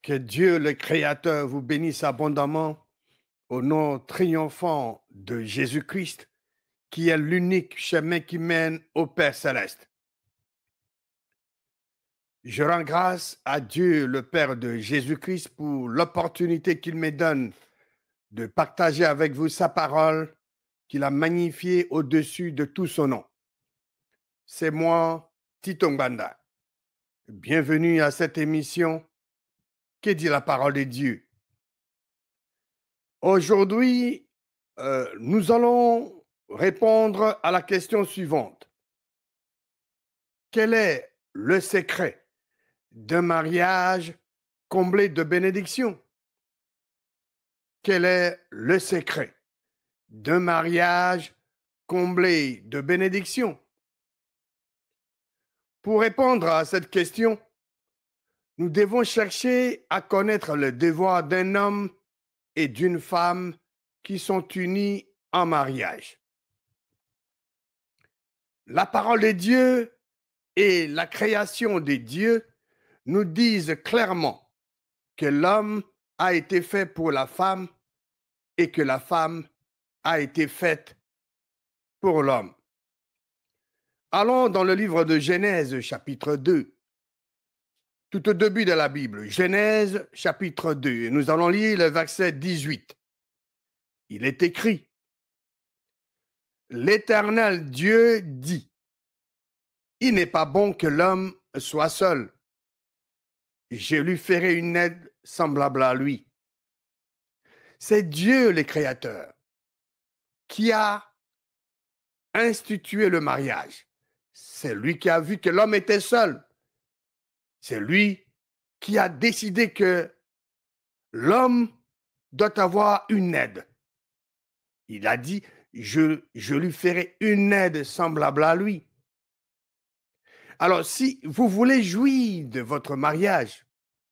Que Dieu le Créateur vous bénisse abondamment au nom triomphant de Jésus-Christ, qui est l'unique chemin qui mène au Père céleste. Je rends grâce à Dieu, le Père de Jésus-Christ, pour l'opportunité qu'il me donne de partager avec vous sa parole, qu'il a magnifiée au-dessus de tout son nom. C'est moi, Tito Ngbanda. Bienvenue à cette émission. Que dit la parole de Dieu? Aujourd'hui, nous allons répondre à la question suivante. Quel est le secret d'un mariage comblé de bénédictions? Quel est le secret d'un mariage comblé de bénédictions? Pour répondre à cette question, nous devons chercher à connaître le devoir d'un homme et d'une femme qui sont unis en mariage. La parole de Dieu et la création de Dieu nous disent clairement que l'homme a été fait pour la femme et que la femme a été faite pour l'homme. Allons dans le livre de Genèse, chapitre 2, tout au début de la Bible. Genèse, chapitre 2, et nous allons lire le verset 18. Il est écrit: L'Éternel Dieu dit, il n'est pas bon que l'homme soit seul. Je lui ferai une aide semblable à lui. C'est Dieu le Créateur qui a institué le mariage. C'est lui qui a vu que l'homme était seul. C'est lui qui a décidé que l'homme doit avoir une aide. Il a dit, je lui ferai une aide semblable à lui. Alors, si vous voulez jouir de votre mariage,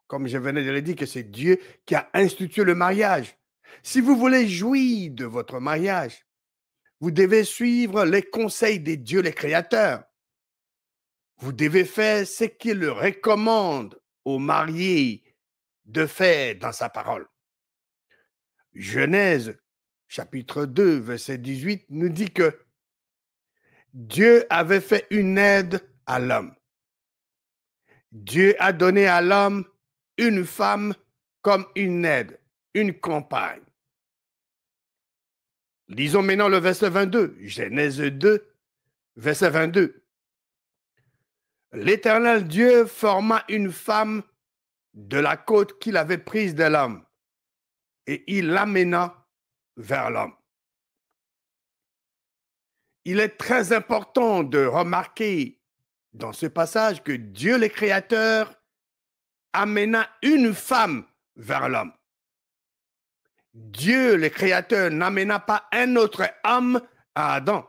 comme je venais de le dire, que c'est Dieu qui a institué le mariage, si vous voulez jouir de votre mariage, vous devez suivre les conseils de Dieu, le Créateur. Vous devez faire ce qu'il recommande aux mariés de faire dans sa parole. Genèse, chapitre 2, verset 18, nous dit que Dieu avait fait une aide à l'homme. Dieu a donné à l'homme une femme comme une aide, une compagne. Lisons maintenant le verset 22, Genèse 2, verset 22. L'Éternel Dieu forma une femme de la côte qu'il avait prise de l'homme, et il l'amena vers l'homme. Il est très important de remarquer dans ce passage que Dieu le Créateur amena une femme vers l'homme. Dieu le Créateur n'amena pas un autre homme à Adam.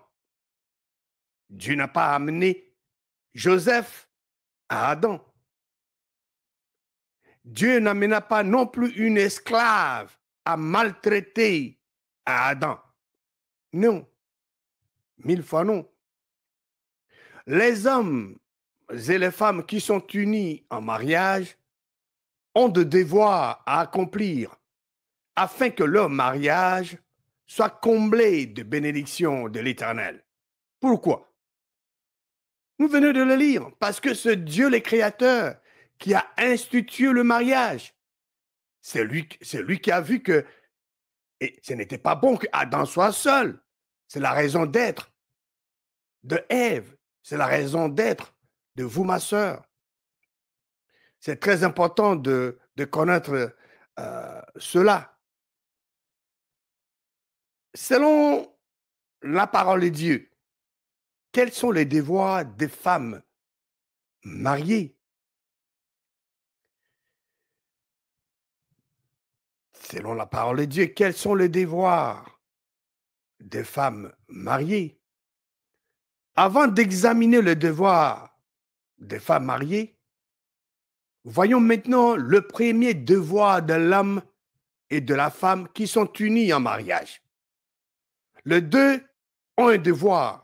Dieu n'a pas amené Joseph à Adam. Dieu n'amena pas non plus une esclave à maltraiter à Adam. Non, 1000 fois non. Les hommes et les femmes qui sont unis en mariage ont des devoirs à accomplir afin que leur mariage soit comblé de bénédictions de l'Éternel. Pourquoi? Nous venons de le lire, parce que c'est Dieu le Créateur qui a institué le mariage. C'est lui qui a vu que et ce n'était pas bon qu'Adam soit seul. C'est la raison d'être de Ève. C'est la raison d'être de vous, ma sœur. C'est très important de connaître cela. Selon la parole de Dieu, quels sont les devoirs des femmes mariées? Selon la parole de Dieu, quels sont les devoirs des femmes mariées? Avant d'examiner le devoir des femmes mariées, voyons maintenant le premier devoir de l'homme et de la femme qui sont unis en mariage. Les deux ont un devoir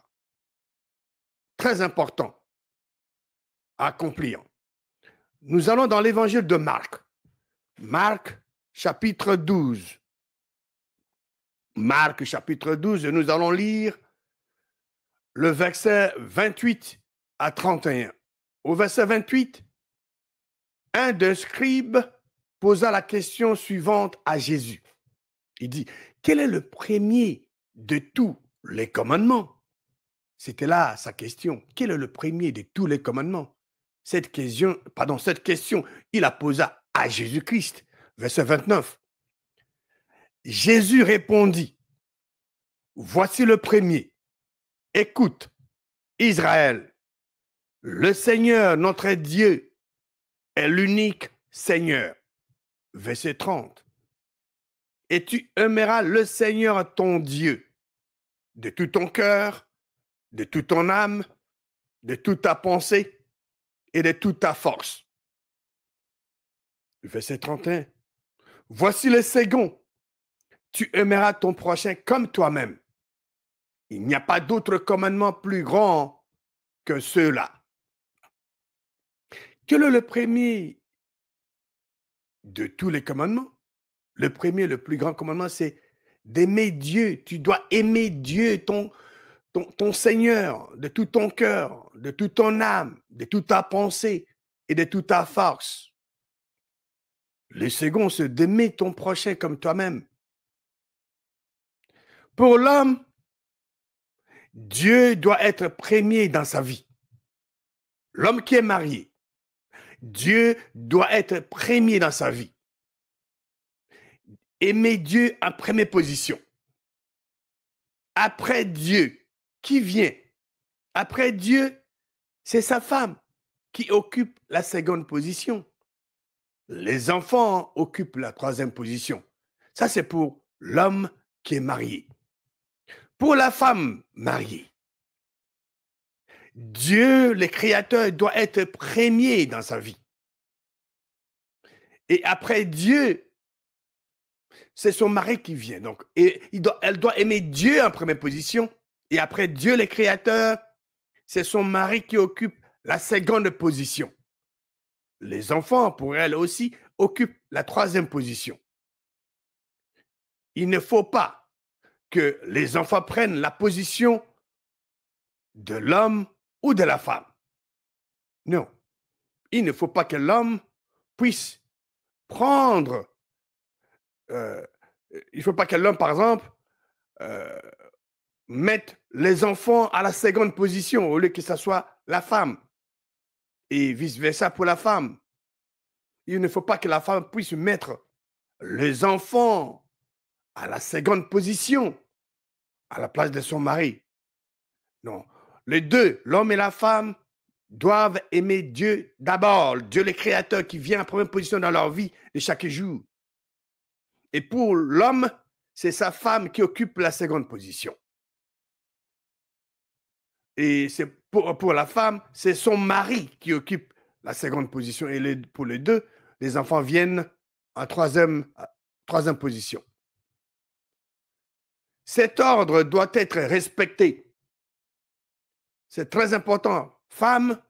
très important à accomplir. Nous allons dans l'évangile de Marc. Marc chapitre 12. Marc chapitre 12, et nous allons lire le verset 28 à 31. Au verset 28, un des scribes posa la question suivante à Jésus. Il dit, quel est le premier de tous les commandements? C'était là sa question. Quel est le premier de tous les commandements? Cette question, il la posa à Jésus-Christ. Verset 29. Jésus répondit, voici le premier. Écoute, Israël, le Seigneur, notre Dieu, est l'unique Seigneur. Verset 30. Et tu aimeras le Seigneur ton Dieu de tout ton cœur, de toute ton âme, de toute ta pensée et de toute ta force. Verset 31. Voici le second. Tu aimeras ton prochain comme toi-même. Il n'y a pas d'autre commandement plus grand que ceux-là. Quel est le premier de tous les commandements? Le premier, le plus grand commandement, c'est d'aimer Dieu. Tu dois aimer Dieu, ton Seigneur, de tout ton cœur, de toute ton âme, de toute ta pensée et de toute ta force. Le second, c'est d'aimer ton prochain comme toi-même. Pour l'homme, Dieu doit être premier dans sa vie. L'homme qui est marié, Dieu doit être premier dans sa vie. Aimer Dieu en première position. Après Dieu, qui vient? Après Dieu, c'est sa femme qui occupe la seconde position. Les enfants occupent la troisième position. Ça, c'est pour l'homme qui est marié. Pour la femme mariée, Dieu, le Créateur, doit être premier dans sa vie. Et après Dieu, c'est son mari qui vient. Donc, elle doit aimer Dieu en première position. Et après Dieu, le Créateur, c'est son mari qui occupe la seconde position. Les enfants, pour elle aussi, occupent la troisième position. Il ne faut pas que les enfants prennent la position de l'homme ou de la femme. Non. Il ne faut pas que l'homme puisse prendre... il ne faut pas que l'homme, par exemple, mette les enfants à la seconde position au lieu que ce soit la femme. Et vice-versa pour la femme. Il ne faut pas que la femme puisse mettre les enfants à la seconde position à la place de son mari. Non. Les deux, l'homme et la femme, doivent aimer Dieu d'abord, Dieu le Créateur qui vient en première position dans leur vie de chaque jour. Et pour l'homme, c'est sa femme qui occupe la seconde position. Et c'est pour la femme, c'est son mari qui occupe la seconde position. Et pour les deux, les enfants viennent en troisième position. Cet ordre doit être respecté. C'est très important. Femme,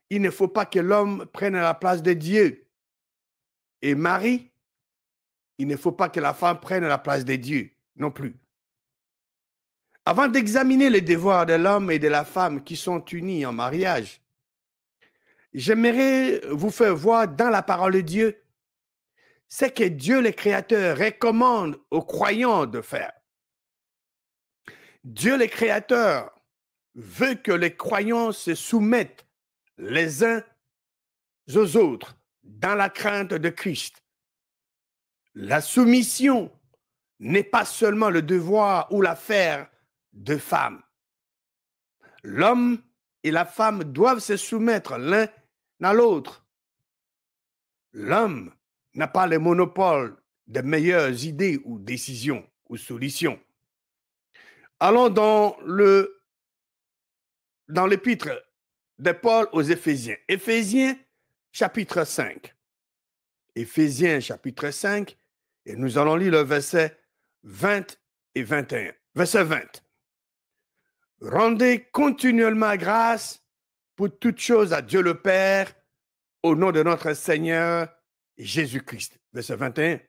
il ne faut pas que l'homme prenne la place de Dieu. Et mari, il ne faut pas que la femme prenne la place de Dieu non plus. Avant d'examiner les devoirs de l'homme et de la femme qui sont unis en mariage, j'aimerais vous faire voir dans la parole de Dieu ce que Dieu le Créateur recommande aux croyants de faire. Dieu le Créateur veut que les croyants se soumettent les uns aux autres dans la crainte de Christ. La soumission n'est pas seulement le devoir ou l'affaire de femmes. L'homme et la femme doivent se soumettre l'un à l'autre. L'homme n'a pas le monopole des meilleures idées ou décisions ou solutions. Allons dans l'épître de Paul aux Éphésiens. Éphésiens chapitre 5. Éphésiens chapitre 5, et nous allons lire le verset 20 et 21. Verset 20. Rendez continuellement grâce pour toutes choses à Dieu le Père, au nom de notre Seigneur Jésus-Christ. Verset 21.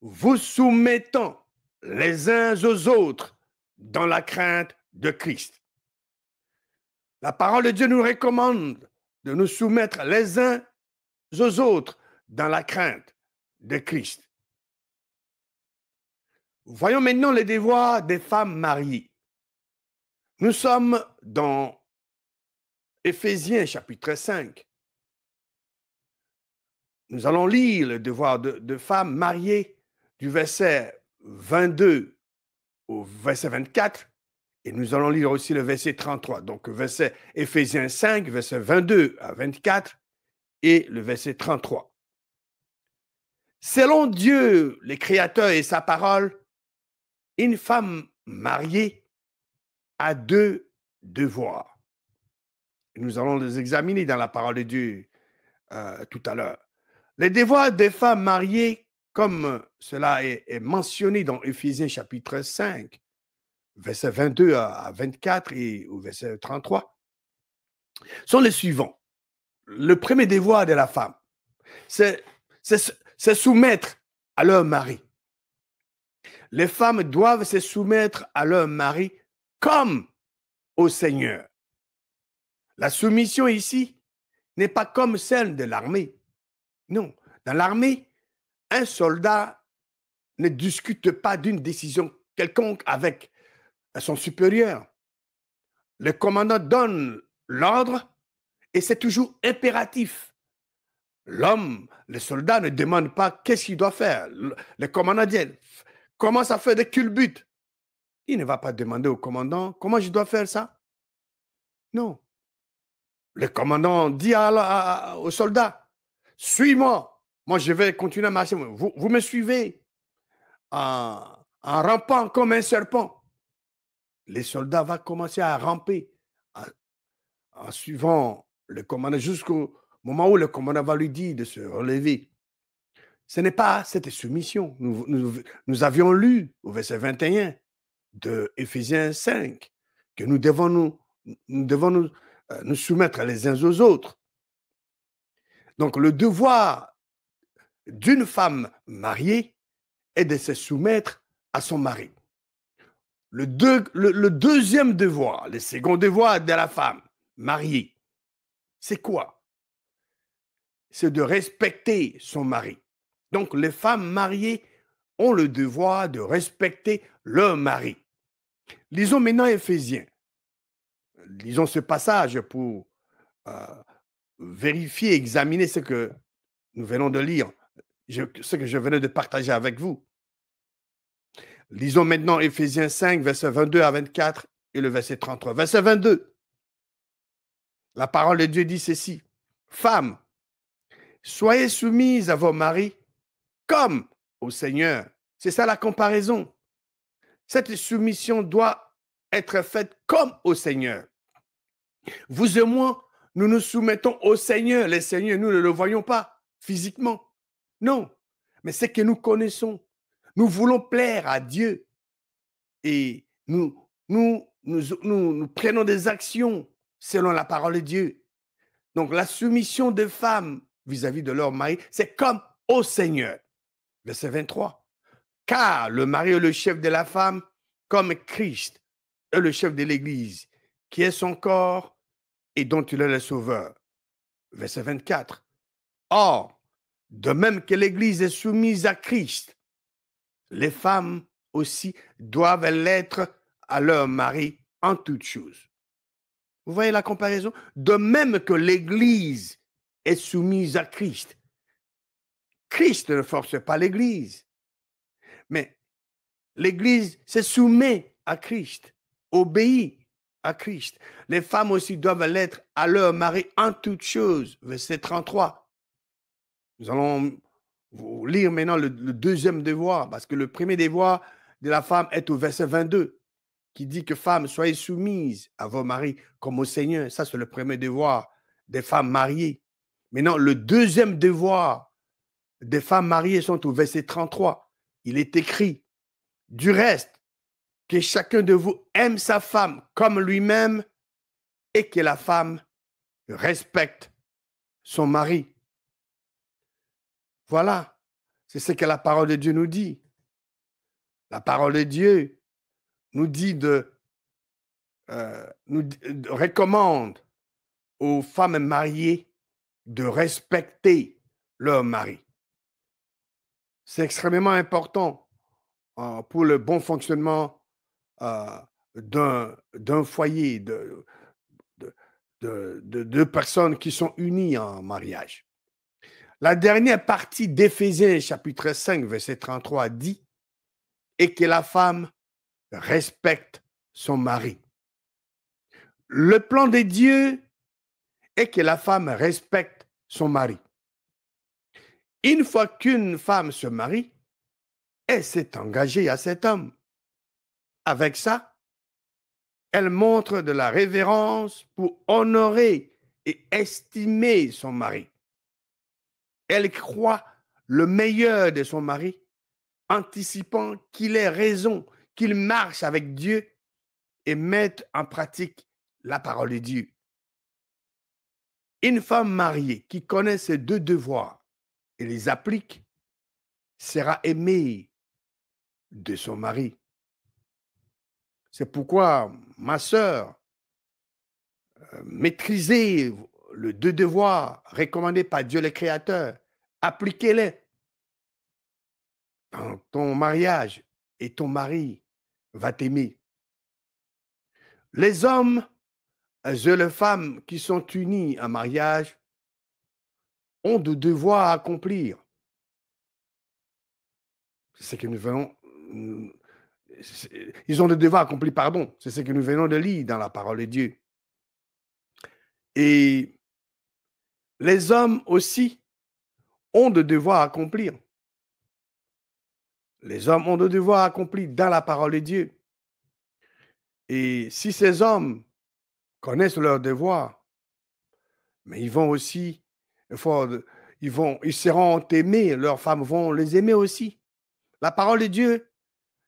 Vous soumettant les uns aux autres dans la crainte de Christ. La parole de Dieu nous recommande de nous soumettre les uns aux autres dans la crainte de Christ. Voyons maintenant les devoirs des femmes mariées. Nous sommes dans Éphésiens chapitre 5. Nous allons lire le devoir de femmes mariées du verset 22 au verset 24 et nous allons lire aussi le verset 33. Donc, verset Éphésiens 5, verset 22 à 24 et le verset 33. Selon Dieu, le Créateur et sa parole, une femme mariée a deux devoirs. Nous allons les examiner dans la parole de Dieu tout à l'heure. Les devoirs des femmes mariées, comme cela est mentionné dans Éphésiens chapitre 5, verset 22 à 24 et au verset 33, sont les suivants. Le premier devoir de la femme, c'est soumettre à leur mari. Les femmes doivent se soumettre à leur mari comme au Seigneur. La soumission ici n'est pas comme celle de l'armée. Non, dans l'armée, un soldat ne discute pas d'une décision quelconque avec son supérieur. Le commandant donne l'ordre et c'est toujours impératif. L'homme, le soldat ne demande pas qu'est-ce qu'il doit faire. Le commandant dit, commence à faire des culbutes. Il ne va pas demander au commandant, comment je dois faire ça? Non. Le commandant dit au soldat, suis-moi. Moi, je vais continuer à marcher. Vous me suivez en rampant comme un serpent. Les soldats vont commencer à ramper en suivant le commandant jusqu'au moment où le commandant va lui dire de se relever. Ce n'est pas cette soumission. Nous avions lu au verset 21 de Éphésiens 5 que nous devons nous soumettre les uns aux autres. Donc, le devoir d'une femme mariée est de se soumettre à son mari. Le deuxième devoir, le second devoir de la femme mariée, c'est quoi? C'est de respecter son mari. Donc, les femmes mariées ont le devoir de respecter leur mari. Lisons maintenant Éphésiens. Lisons ce passage pour vérifier, examiner ce que nous venons de lire, ce que je venais de partager avec vous. Lisons maintenant Éphésiens 5, verset 22 à 24 et le verset 33. Verset 22. La parole de Dieu dit ceci. Femmes, soyez soumises à vos maris comme au Seigneur. C'est ça la comparaison. Cette soumission doit être faite comme au Seigneur. Vous et moi, nous nous soumettons au Seigneur. Le Seigneur, nous ne le voyons pas physiquement. Non, mais c'est que nous connaissons. Nous voulons plaire à Dieu. Et nous prenons des actions selon la parole de Dieu. Donc, la soumission des femmes vis-à-vis de leur mari, c'est comme au Seigneur. Verset 23. Car le mari est le chef de la femme, comme Christ est le chef de l'Église, qui est son corps et dont il est le sauveur. Verset 24. Or, de même que l'Église est soumise à Christ, les femmes aussi doivent l'être à leur mari en toutes choses. Vous voyez la comparaison? De même que l'Église est soumise à Christ. Christ ne force pas l'Église, mais l'Église se soumet à Christ, obéit à Christ. Les femmes aussi doivent l'être à leur mari en toutes choses. Verset 33. Nous allons lire maintenant le deuxième devoir, parce que le premier devoir de la femme est au verset 22, qui dit que femmes, soyez soumises à vos maris comme au Seigneur. Ça, c'est le premier devoir des femmes mariées. Maintenant, le deuxième devoir des femmes mariées sont au verset 33. Il est écrit, du reste, que chacun de vous aime sa femme comme lui-même et que la femme respecte son mari. Voilà, c'est ce que la parole de Dieu nous dit. La parole de Dieu nous dit recommande aux femmes mariées de respecter leur mari. C'est extrêmement important pour le bon fonctionnement d'un foyer, de personnes qui sont unies en mariage. La dernière partie d'Éphésiens chapitre 5, verset 33 dit « Et que la femme respecte son mari ». Le plan de Dieu est que la femme respecte son mari. Une fois qu'une femme se marie, elle s'est engagée à cet homme. Avec ça, elle montre de la révérence pour honorer et estimer son mari. Elle croit le meilleur de son mari, anticipant qu'il ait raison, qu'il marche avec Dieu et mette en pratique la parole de Dieu. Une femme mariée qui connaît ces deux devoirs et les applique sera aimée de son mari. C'est pourquoi, ma sœur, maîtrisez les deux devoirs recommandés par Dieu le Créateur. Appliquez-les dans ton mariage et ton mari va t'aimer. Les hommes et les femmes qui sont unis en mariage ont de devoirs à accomplir. C'est ce que nous venons... Ils ont des devoirs accomplis, pardon. C'est ce que nous venons de lire dans la parole de Dieu. Et les hommes aussi ont de devoirs à accomplir. Les hommes ont de devoirs à accomplir dans la parole de Dieu. Et si ces hommes connaissent leurs devoirs, mais ils vont aussi, ils seront aimés, leurs femmes vont les aimer aussi. La parole de Dieu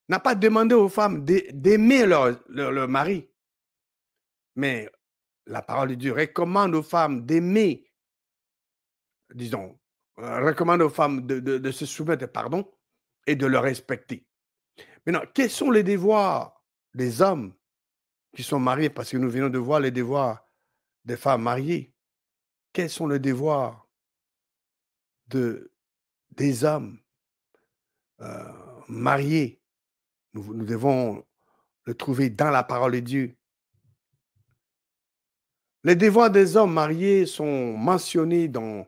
n'a pas demandé aux femmes d'aimer leur mari, mais la parole de Dieu recommande aux femmes d'aimer, disons, recommande aux femmes de se soumettre, pardon, et de le respecter. Maintenant, quels sont les devoirs des hommes qui sont mariés? Parce que nous venons de voir les devoirs des femmes mariées. Quels sont les devoirs des hommes mariés? Nous devons le trouver dans la parole de Dieu. Les devoirs des hommes mariés sont mentionnés dans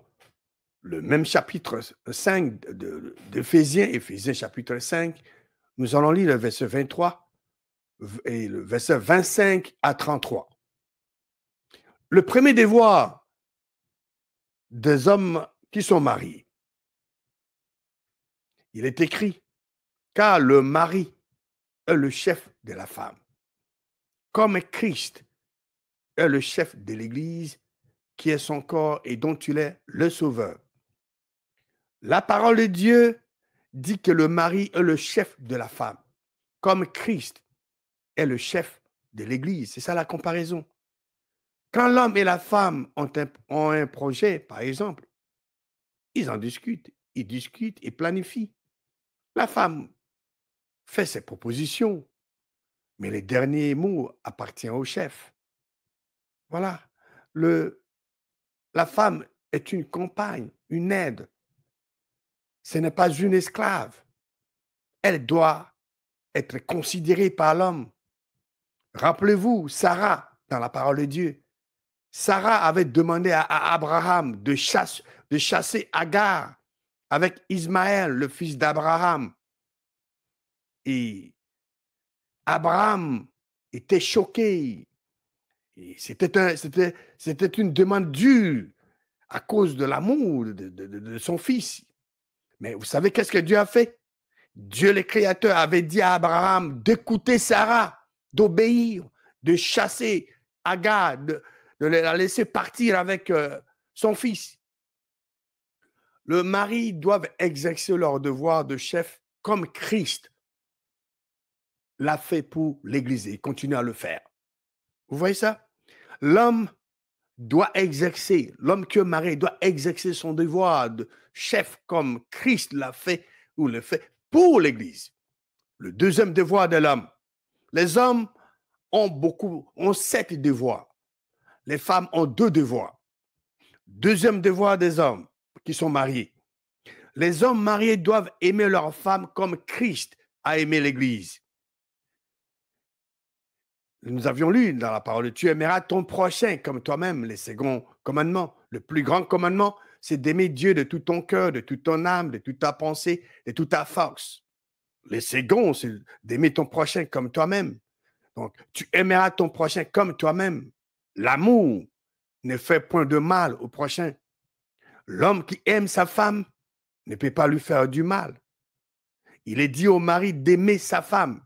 le même chapitre 5 d'Éphésiens, Éphésiens chapitre 5. Nous allons lire le verset 23 et le verset 25 à 33. Le premier devoir des hommes qui sont mariés, il est écrit, car le mari est le chef de la femme, comme Christ est le chef de l'Église, qui est son corps et dont il est le sauveur. La parole de Dieu dit que le mari est le chef de la femme, comme Christ est le chef de l'Église. C'est ça la comparaison. Quand l'homme et la femme ont un projet, par exemple, ils en discutent, et planifient. La femme fait ses propositions, mais les derniers mots appartiennent au chef. Voilà. La femme est une compagne, une aide. Ce n'est pas une esclave. Elle doit être considérée par l'homme. Rappelez-vous, Sarah, dans la parole de Dieu, Sarah avait demandé à Abraham de chasser Agar avec Ismaël, le fils d'Abraham. Et Abraham était choqué. C'était une demande dure à cause de l'amour de son fils. Mais vous savez qu'est-ce que Dieu a fait? Dieu le Créateur avait dit à Abraham d'écouter Sarah, d'obéir, de chasser Agar, de la laisser partir avec son fils. Le mari doit exercer leur devoir de chef comme Christ l'a fait pour l'Église et continue à le faire. Vous voyez ça? L'homme doit exercer, l'homme qui est marié doit exercer son devoir de chef comme Christ l'a fait ou le fait pour l'Église. Le deuxième devoir de l'homme. Les hommes ont 7 devoirs. Les femmes ont 2 devoirs. Deuxième devoir des hommes qui sont mariés. Les hommes mariés doivent aimer leur femme comme Christ a aimé l'Église. Nous avions lu dans la parole, tu aimeras ton prochain comme toi-même, les seconds commandements. Le plus grand commandement, c'est d'aimer Dieu de tout ton cœur, de toute ton âme, de toute ta pensée, de toute ta force. Les seconds, c'est d'aimer ton prochain comme toi-même. Donc, tu aimeras ton prochain comme toi-même. L'amour ne fait point de mal au prochain. L'homme qui aime sa femme ne peut pas lui faire du mal. Il est dit au mari d'aimer sa femme.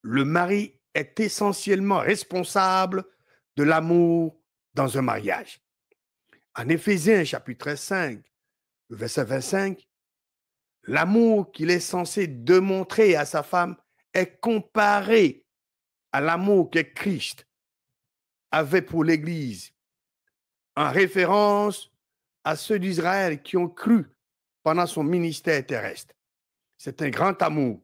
Le mari est essentiellement responsable de l'amour dans un mariage. En Éphésiens chapitre 5, verset 25, l'amour qu'il est censé démontrer à sa femme est comparé à l'amour que Christ avait pour l'Église, en référence à ceux d'Israël qui ont cru pendant son ministère terrestre. C'est un grand amour.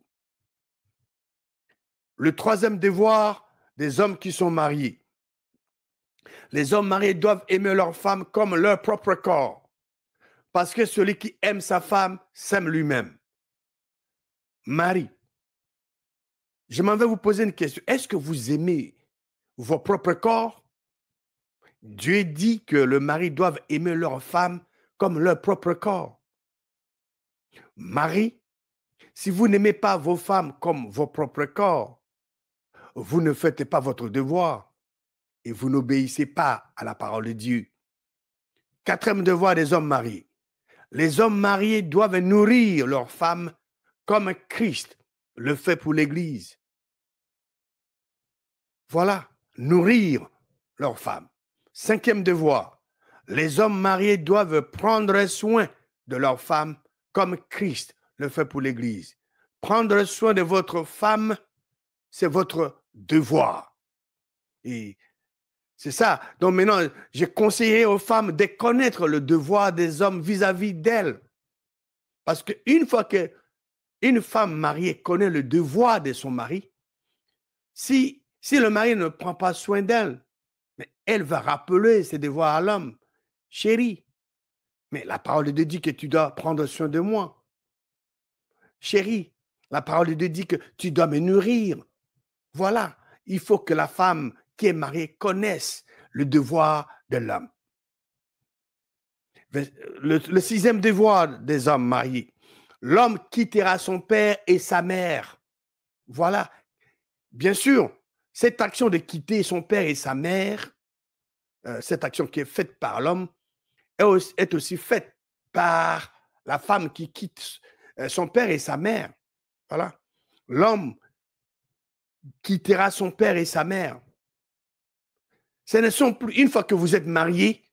Le troisième devoir des hommes qui sont mariés. Les hommes mariés doivent aimer leur femme comme leur propre corps, parce que celui qui aime sa femme s'aime lui-même. Marie, je m'en vais vous poser une question. Est-ce que vous aimez vos propres corps? Dieu dit que le mari doit aimer leur femme comme leur propre corps. Marie, si vous n'aimez pas vos femmes comme vos propres corps, vous ne faites pas votre devoir et vous n'obéissez pas à la parole de Dieu. Quatrième devoir des hommes mariés. Les hommes mariés doivent nourrir leurs femmes comme Christ le fait pour l'Église. Voilà, nourrir leurs femmes. Cinquième devoir. Les hommes mariés doivent prendre soin de leurs femmes comme Christ le fait pour l'Église. Prendre soin de votre femme, c'est votre devoir. Et c'est ça. Donc maintenant, j'ai conseillé aux femmes de connaître le devoir des hommes vis-à-vis d'elles. Parce qu'une fois qu'une femme mariée connaît le devoir de son mari, si le mari ne prend pas soin d'elle, mais elle va rappeler ses devoirs à l'homme. Chérie, mais la parole de Dieu dit que tu dois prendre soin de moi. Chérie, la parole de Dieu dit que tu dois me nourrir. Voilà, il faut que la femme qui est mariée connaisse le devoir de l'homme. Le sixième devoir des hommes mariés. L'homme quittera son père et sa mère. Voilà. Bien sûr, cette action de quitter son père et sa mère, cette action qui est faite par l'homme, est aussi faite par la femme qui quitte son père et sa mère. Voilà. L'homme quittera son père et sa mère. Ce ne sont plus, une fois que vous êtes marié,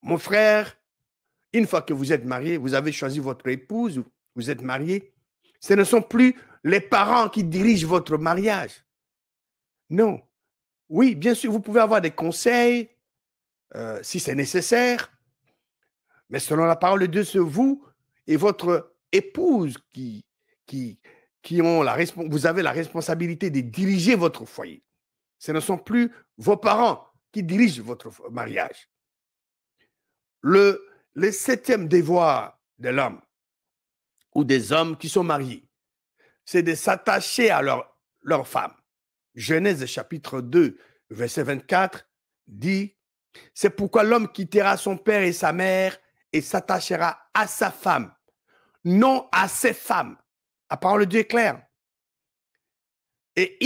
mon frère, une fois que vous êtes marié, vous avez choisi votre épouse, vous êtes marié, ce ne sont plus les parents qui dirigent votre mariage. Non. Oui, bien sûr, vous pouvez avoir des conseils si c'est nécessaire, mais selon la parole de Dieu, c'est vous et votre épouse qui ont vous avez la responsabilité de diriger votre foyer. Ce ne sont plus vos parents qui dirigent votre mariage. Le septième devoir de l'homme ou des hommes qui sont mariés, c'est de s'attacher à leur femme. Genèse chapitre 2, verset 24 dit, c'est pourquoi l'homme quittera son père et sa mère et s'attachera à sa femme, non à ses femmes. La parole de Dieu est claire. Et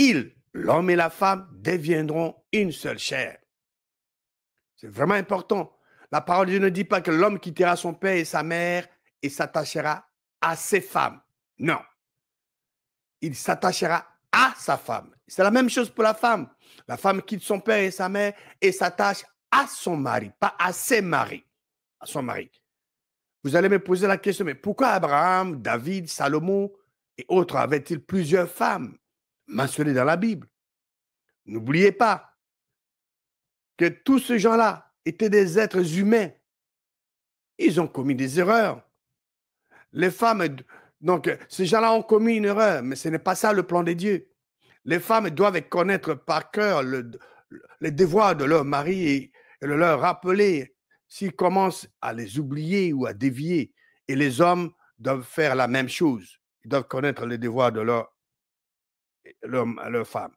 l'homme et la femme, deviendront une seule chair. C'est vraiment important. La parole de Dieu ne dit pas que l'homme quittera son père et sa mère et s'attachera à ses femmes. Non. Il s'attachera à sa femme. C'est la même chose pour la femme. La femme quitte son père et sa mère et s'attache à son mari, pas à ses maris, à son mari. Vous allez me poser la question, mais pourquoi Abraham, David, Salomon et autres avaient-ils plusieurs femmes mentionnées dans la Bible? N'oubliez pas que tous ces gens-là étaient des êtres humains. Ils ont commis des erreurs. Les femmes, donc ces gens-là ont commis une erreur, mais ce n'est pas ça le plan de Dieu. Les femmes doivent connaître par cœur les devoirs de leur mari et leur rappeler s'ils commencent à les oublier ou à dévier. Et les hommes doivent faire la même chose. Ils doivent connaître les devoirs de leur femme.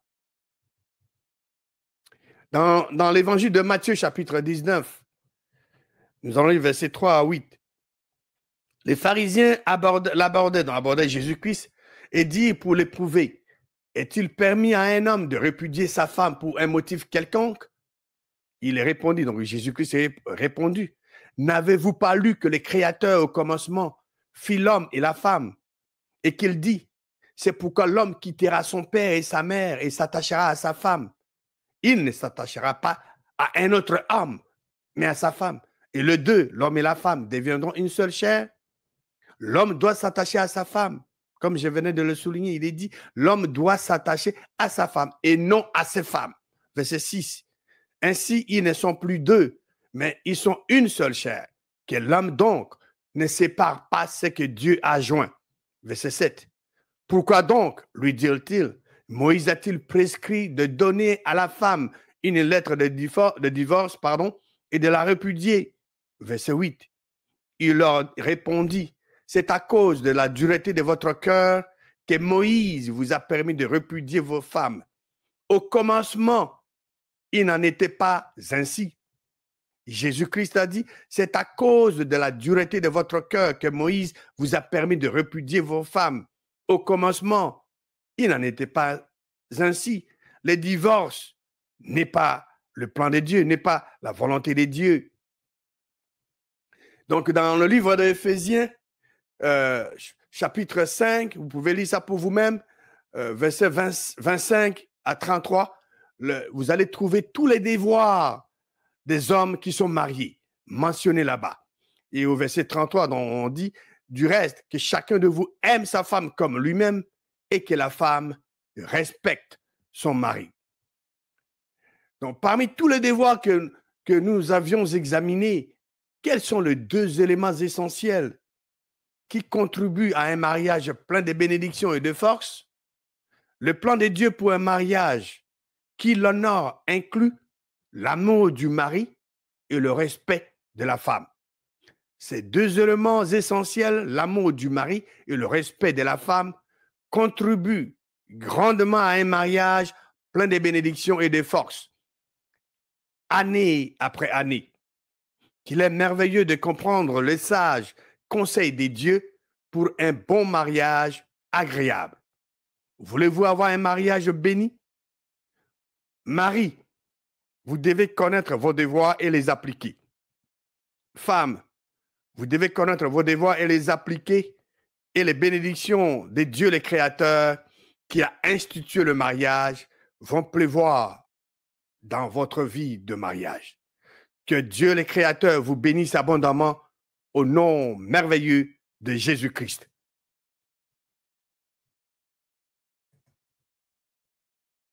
Dans l'évangile de Matthieu, chapitre 19, nous allons lire versets 3 à 8. Les pharisiens abordaient Jésus-Christ et dirent pour l'éprouver, est-il permis à un homme de répudier sa femme pour un motif quelconque? Il répondit, donc Jésus-Christ a répondu, n'avez-vous pas lu que le Créateur au commencement fit l'homme et la femme, et qu'il dit, c'est pourquoi l'homme quittera son père et sa mère et s'attachera à sa femme. Il ne s'attachera pas à un autre homme, mais à sa femme. Et les deux, l'homme et la femme, deviendront une seule chair. L'homme doit s'attacher à sa femme. Comme je venais de le souligner, il est dit, l'homme doit s'attacher à sa femme et non à ses femmes. Verset 6. Ainsi, ils ne sont plus deux, mais ils sont une seule chair. Que l'homme donc ne sépare pas ce que Dieu a joint. Verset 7. Pourquoi donc, lui dit-il, Moïse a-t-il prescrit de donner à la femme une lettre de divorce, et de la répudier? Verset 8. Il leur répondit, c'est à cause de la dureté de votre cœur que Moïse vous a permis de répudier vos femmes. Au commencement, il n'en était pas ainsi. Jésus-Christ a dit, c'est à cause de la dureté de votre cœur que Moïse vous a permis de répudier vos femmes. Au commencement, il n'en était pas ainsi. Le divorce n'est pas le plan de Dieu, n'est pas la volonté de Dieu. Donc, dans le livre d'Éphésiens, chapitre 5, vous pouvez lire ça pour vous-même, versets 25 à 33, vous allez trouver tous les devoirs des hommes qui sont mariés, mentionnés là-bas. Et au verset 33, on dit, du reste, que chacun de vous aime sa femme comme lui-même et que la femme respecte son mari. Donc, parmi tous les devoirs que nous avions examinés, quels sont les deux éléments essentiels qui contribuent à un mariage plein de bénédictions et de force? Le plan de Dieu pour un mariage qui l'honore inclut l'amour du mari et le respect de la femme. Ces deux éléments essentiels, l'amour du mari et le respect de la femme, contribuent grandement à un mariage plein de bénédictions et de force, année après année. Qu'il est merveilleux de comprendre les sages conseils des dieux pour un bon mariage agréable. Voulez-vous avoir un mariage béni? Mari, vous devez connaître vos devoirs et les appliquer. Femme, vous devez connaître vos devoirs et les appliquer, et les bénédictions de Dieu le Créateur qui a institué le mariage vont pleuvoir dans votre vie de mariage. Que Dieu le Créateur vous bénisse abondamment au nom merveilleux de Jésus-Christ.